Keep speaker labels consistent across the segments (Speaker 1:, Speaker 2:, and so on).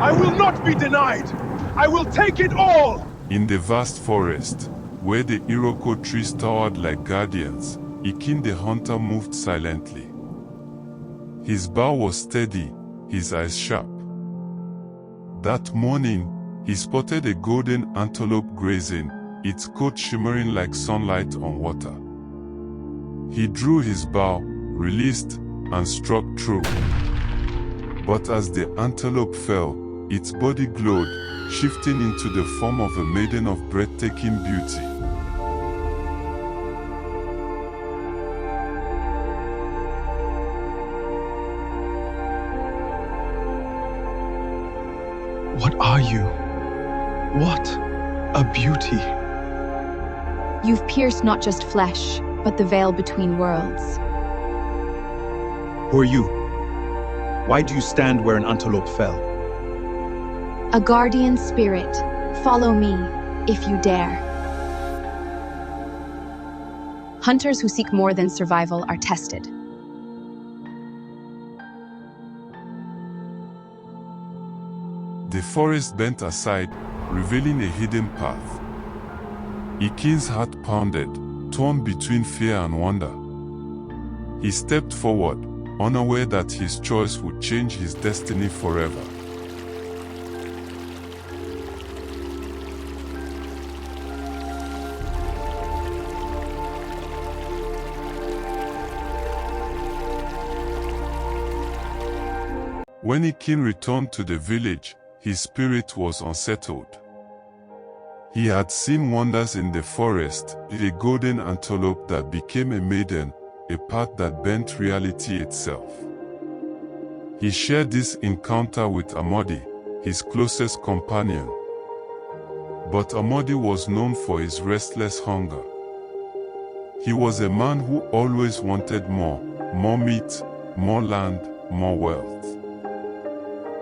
Speaker 1: I will not be denied! I will take it all!
Speaker 2: In the vast forest, where the Iroko trees towered like guardians, Ekene the hunter moved silently. His bow was steady, his eyes sharp. That morning, he spotted a golden antelope grazing, its coat shimmering like sunlight on water. He drew his bow, released, and struck true. But as the antelope fell, its body glowed, shifting into the form of a maiden of breathtaking beauty.
Speaker 1: What are you? What a beauty!
Speaker 3: You've pierced not just flesh, but the veil between worlds.
Speaker 1: Who are you? Why do you stand where an antelope fell?
Speaker 3: A guardian spirit. Follow me, if you dare. Hunters who seek more than survival are tested.
Speaker 2: The forest bent aside, revealing a hidden path. Ekene's heart pounded, torn between fear and wonder. He stepped forward, unaware that his choice would change his destiny forever. When Ekene returned to the village, his spirit was unsettled. He had seen wonders in the forest, a golden antelope that became a maiden, a path that bent reality itself. He shared this encounter with Amadi, his closest companion. But Amadi was known for his restless hunger. He was a man who always wanted more meat, more land, more wealth.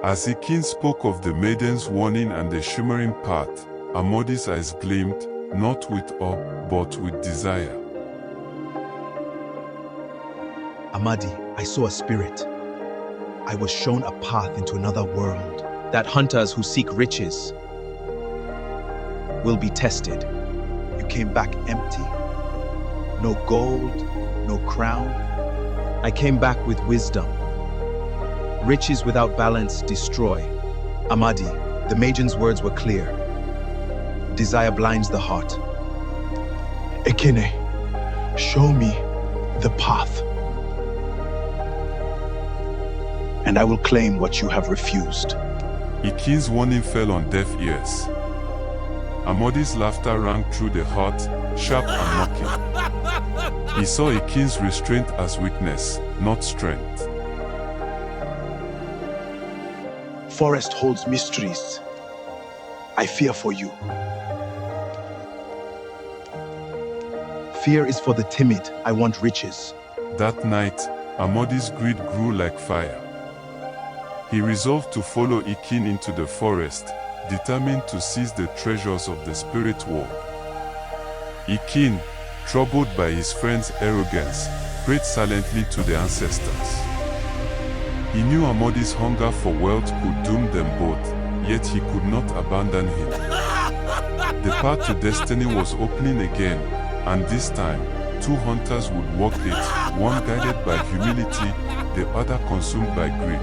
Speaker 2: As Ekene spoke of the maiden's warning and the shimmering path, Amadi's eyes gleamed, not with awe, but with desire.
Speaker 4: Amadi, I saw a spirit. I was shown a path into another world. That hunters who seek riches will be tested. You came back empty. No gold, no crown. I came back with wisdom. Riches without balance destroy. Amadi, the Magian's words were clear. Desire blinds the heart.
Speaker 1: Ekene, show me the path. And I will claim what you have refused.
Speaker 2: Ekene's warning fell on deaf ears. Amadi's laughter rang through the heart, sharp and mocking. He saw Ekene's restraint as weakness, not strength.
Speaker 1: Forest holds mysteries. I fear for you.
Speaker 4: Fear is for the timid. I want riches.
Speaker 2: That night, Amadi's greed grew like fire. He resolved to follow Ekene into the forest, determined to seize the treasures of the spirit world. Ekene, troubled by his friend's arrogance, prayed silently to the ancestors. He knew Amadi's hunger for wealth could doom them both, yet he could not abandon him. The path to destiny was opening again, and this time, two hunters would walk it, one guided by humility, the other consumed by greed.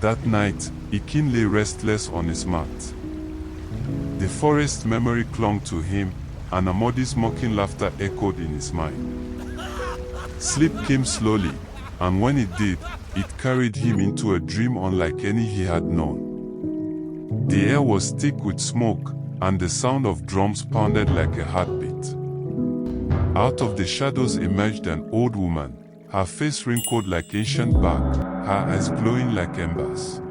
Speaker 2: That night, Ekene lay restless on his mat. The forest memory clung to him, and Amadi's mocking laughter echoed in his mind. Sleep came slowly, and when it did, it carried him into a dream unlike any he had known. The air was thick with smoke, and the sound of drums pounded like a heartbeat. Out of the shadows emerged an old woman, her face wrinkled like ancient bark, her eyes glowing like embers.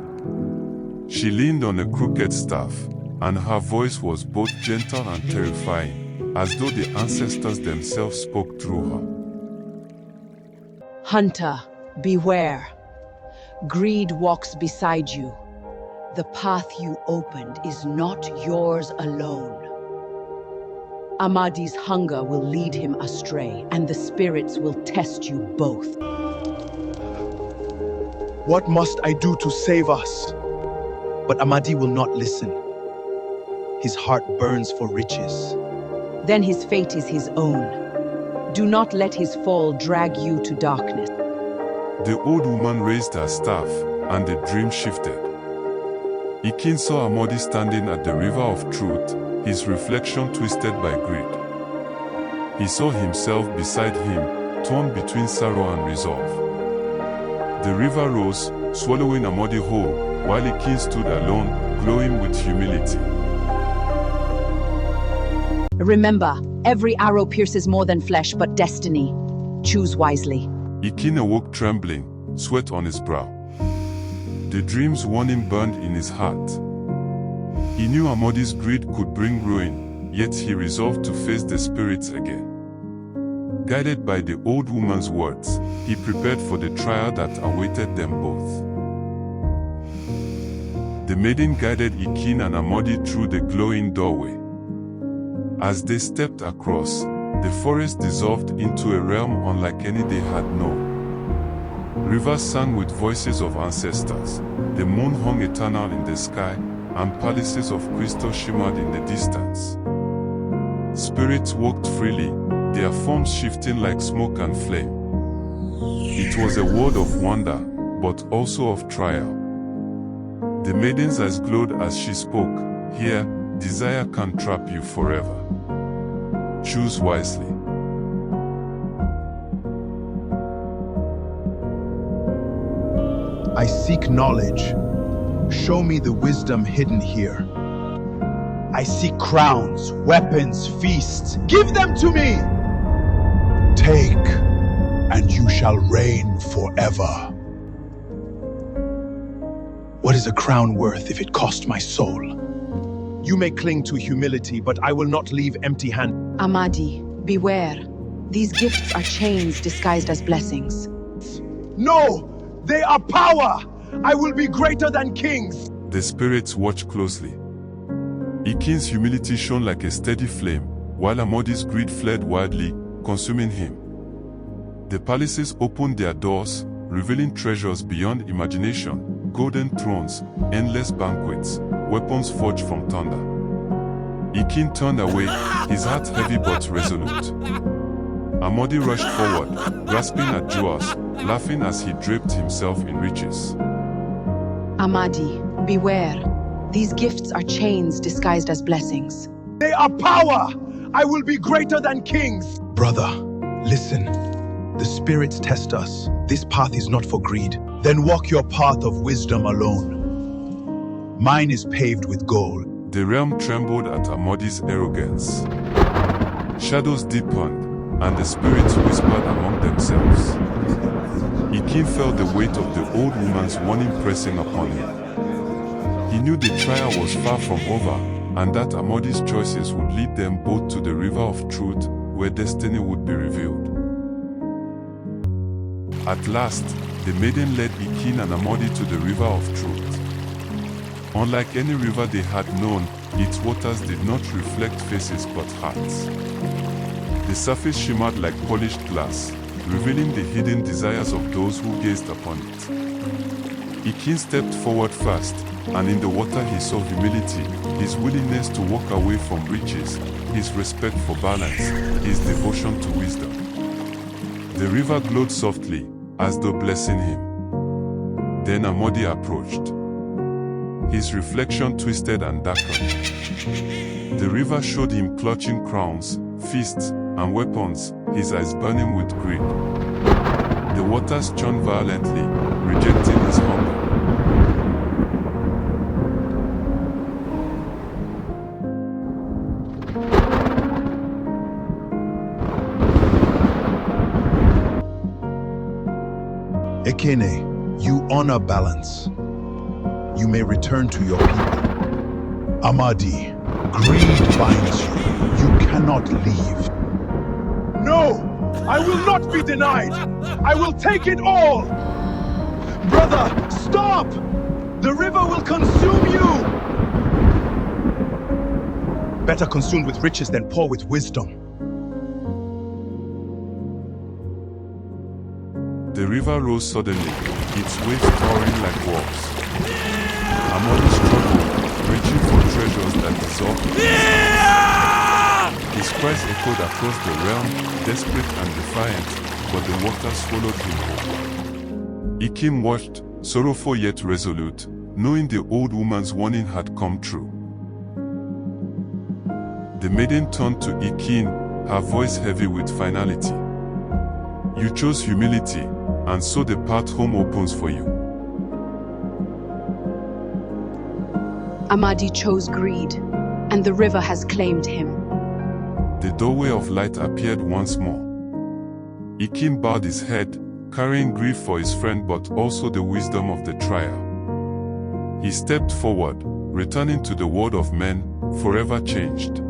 Speaker 2: She leaned on a crooked staff, and her voice was both gentle and terrifying, as though the ancestors themselves spoke through her.
Speaker 5: Hunter, beware. Greed walks beside you. The path you opened is not yours alone. Amadi's hunger will lead him astray, and the spirits will test you both.
Speaker 1: What must I do to save us? But Amadi will not listen. His heart burns for riches.
Speaker 5: Then his fate is his own. Do not let his fall drag you to darkness.
Speaker 2: The old woman raised her staff, and the dream shifted. Ekene saw Amadi standing at the river of truth, his reflection twisted by greed. He saw himself beside him, torn between sorrow and resolve. The river rose, swallowing Amadi whole, while Ekene stood alone, glowing with humility.
Speaker 3: Remember, every arrow pierces more than flesh but destiny. Choose wisely.
Speaker 2: Ekene awoke trembling, sweat on his brow. The dream's warning burned in his heart. He knew Amadi's greed could bring ruin, yet he resolved to face the spirits again. Guided by the old woman's words, he prepared for the trial that awaited them both. The maiden guided Ekene and Amadi through the glowing doorway. As they stepped across, the forest dissolved into a realm unlike any they had known. Rivers sang with voices of ancestors, the moon hung eternal in the sky, and palaces of crystal shimmered in the distance. Spirits walked freely, their forms shifting like smoke and flame. It was a world of wonder, but also of trial. The maiden's eyes glowed as she spoke. Here, desire can trap you forever. Choose wisely.
Speaker 1: I seek knowledge. Show me the wisdom hidden here. I seek crowns, weapons, feasts. Give them to me! Take, and you shall reign forever. What is a crown worth if it cost my soul? You may cling to humility, but I will not leave empty-handed.
Speaker 3: Amadi, beware. These gifts are chains disguised as blessings.
Speaker 1: No! They are power! I will be greater than kings!
Speaker 2: The spirits watched closely. Ekene's humility shone like a steady flame, while Amadi's greed fled wildly, consuming him. The palaces opened their doors, revealing treasures beyond imagination, golden thrones, endless banquets, weapons forged from thunder. Ekene turned away, his heart heavy but resolute. Amadi rushed forward, grasping at jewels, laughing as he draped himself in riches.
Speaker 3: Amadi, beware. These gifts are chains disguised as blessings.
Speaker 1: They are power! I will be greater than kings! Brother, listen. The spirits test us. This path is not for greed. Then walk your path of wisdom alone. Mine is paved with gold.
Speaker 2: The realm trembled at Amadi's arrogance. Shadows deepened, and the spirits whispered among themselves. Ekene felt the weight of the old woman's warning pressing upon him. He knew the trial was far from over, and that Amadi's choices would lead them both to the river of truth, where destiny would be revealed. At last, the maiden led Ekene and Amadi to the river of truth. Unlike any river they had known, its waters did not reflect faces but hearts. The surface shimmered like polished glass, revealing the hidden desires of those who gazed upon it. Ekene stepped forward first, and in the water he saw humility, his willingness to walk away from riches, his respect for balance, his devotion to wisdom. The river glowed softly, as though blessing him. Then Amadi approached. His reflection twisted and darkened. The river showed him clutching crowns, feasts, and weapons, his eyes burning with greed. The waters churned violently, rejecting his hunger.
Speaker 1: Ekene, you honor balance. You may return to your people. Amadi, greed binds you. You cannot leave. No! I will not be denied! I will take it all! Brother, stop! The river will consume you! Better consumed with riches than poor with wisdom.
Speaker 2: The river rose suddenly, its waves towering like walls. Amadi struggled, reaching for treasures that dissolved in his hands. His cries echoed across the realm, desperate and defiant, but the water swallowed him whole. Ekene watched, sorrowful yet resolute, knowing the old woman's warning had come true. The maiden turned to Ekene, her voice heavy with finality. You chose humility, and so the path home opens for you.
Speaker 3: Amadi chose greed, and the river has claimed him.
Speaker 2: The doorway of light appeared once more. Ekene bowed his head, carrying grief for his friend but also the wisdom of the trial. He stepped forward, returning to the world of men, forever changed.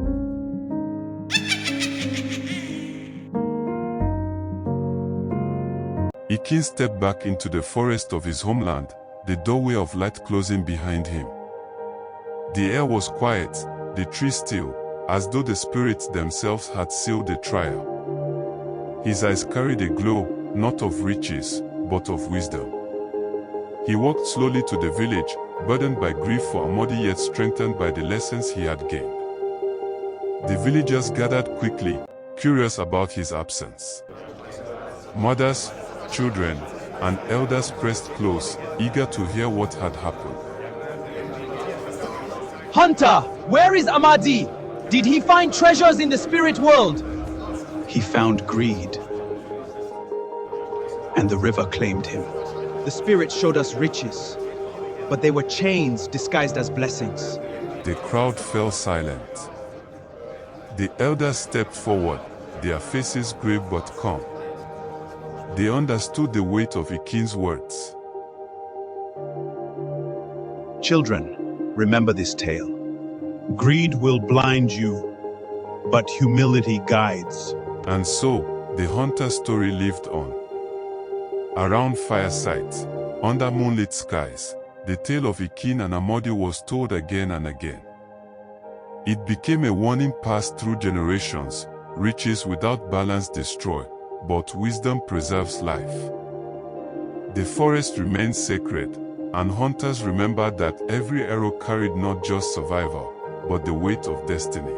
Speaker 2: Ekene stepped back into the forest of his homeland, the doorway of light closing behind him. The air was quiet, the trees still, as though the spirits themselves had sealed the trial. His eyes carried a glow, not of riches, but of wisdom. He walked slowly to the village, burdened by grief for Amadi yet strengthened by the lessons he had gained. The villagers gathered quickly, curious about his absence. Mothers, children, and elders pressed close, eager to hear what had happened.
Speaker 6: Hunter, where is Amadi? Did he find treasures in the spirit world?
Speaker 4: He found greed, and the river claimed him.
Speaker 6: The spirit showed us riches, but they were chains disguised as blessings.
Speaker 2: The crowd fell silent. The elders stepped forward, their faces grave but calm. They understood the weight of Ekene's words.
Speaker 1: Children, remember this tale. Greed will blind you, but humility guides.
Speaker 2: And so, the hunter's story lived on. Around firesides, under moonlit skies, the tale of Ekene and Amadi was told again and again. It became a warning passed through generations: riches without balance destroy, but wisdom preserves life. The forest remains sacred, and hunters remembered that every arrow carried not just survival, but the weight of destiny.